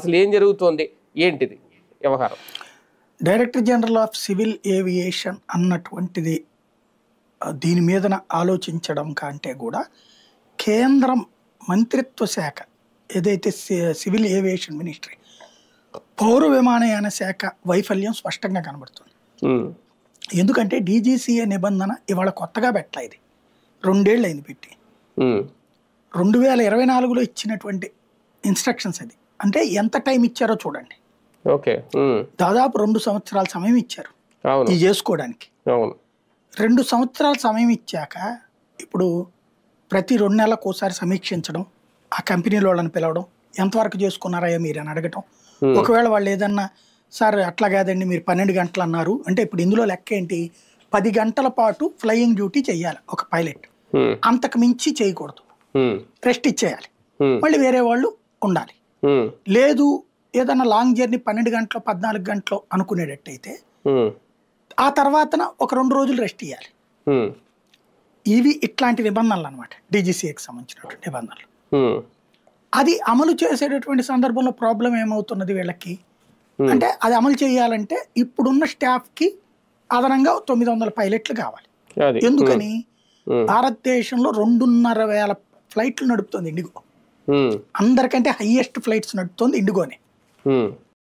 అసలు ఏం జరుగుతోంది, ఏంటిది వ్యవహారం? Director general of civil aviation అన్నటువంటిది దీని మీదన ఆలోచించడం కంటే కూడా కేంద్రం మంత్రిత్వ శాఖ ఏదైతే సివిల్ ఏవియేషన్ మినిస్ట్రీ పౌర విమానయాన శాఖ వైఫల్యం స్పష్టంగా కనబడుతుంది. ఎందుకంటే డీజీసీఏ నిబంధన ఇవాళ కొత్తగా పెట్టలే, ఇది 2 ఏళ్ళు అయింది పెట్టి. 2024లో ఇచ్చినటువంటి ఇన్స్ట్రక్షన్స్ అది. అంటే ఎంత టైం ఇచ్చారో చూడండి. దాదాపు 2 సంవత్సరాల సమయం ఇచ్చారు ఇది చేసుకోవడానికి. 2 సంవత్సరాల సమయం ఇచ్చాక ఇప్పుడు ప్రతి 2 నెలలకు ఒకసారి సమీక్షించడం, ఆ కంపెనీల వాళ్ళని పిలవడం, ఎంతవరకు చేసుకున్నారయ్యా మీరు అని అడగటం. ఒకవేళ వాళ్ళు ఏదన్నా సార్ అట్లా కాదండి మీరు 12 గంటలు అన్నారు అంటే ఇప్పుడు ఇందులో లెక్క ఏంటి, 10 గంటల పాటు ఫ్లయింగ్ డ్యూటీ చేయాలి ఒక పైలట్, అంతకు మించి చేయకూడదు, రెస్ట్ ఇచ్చేయాలి, మళ్ళీ వేరే వాళ్ళు ఉండాలి. లేదు ఏదన్నా లాంగ్ జర్నీ 12 గంటలు 14 గంటలు అనుకునేటట్టయితే ఆ తర్వాత ఒక 2 రోజులు రెస్ట్ ఇవ్వాలి. ఇవి ఇట్లాంటి నిబంధనలు అనమాట, డీజీసీఏకి సంబంధించినటువంటి నిబంధనలు. అది అమలు చేసేటటువంటి సందర్భంలో ప్రాబ్లం ఏమవుతున్నది వీళ్ళకి అంటే, అది అమలు చేయాలంటే ఇప్పుడున్న స్టాఫ్కి అదనంగా 900 పైలట్లు కావాలి. ఎందుకని భారతదేశంలో 2,500 ఫ్లైట్లు నడుపుతుంది ఇండిగో, అందరికంటే హైయెస్ట్ ఫ్లైట్స్ నడుపుతుంది ఇండిగోనే.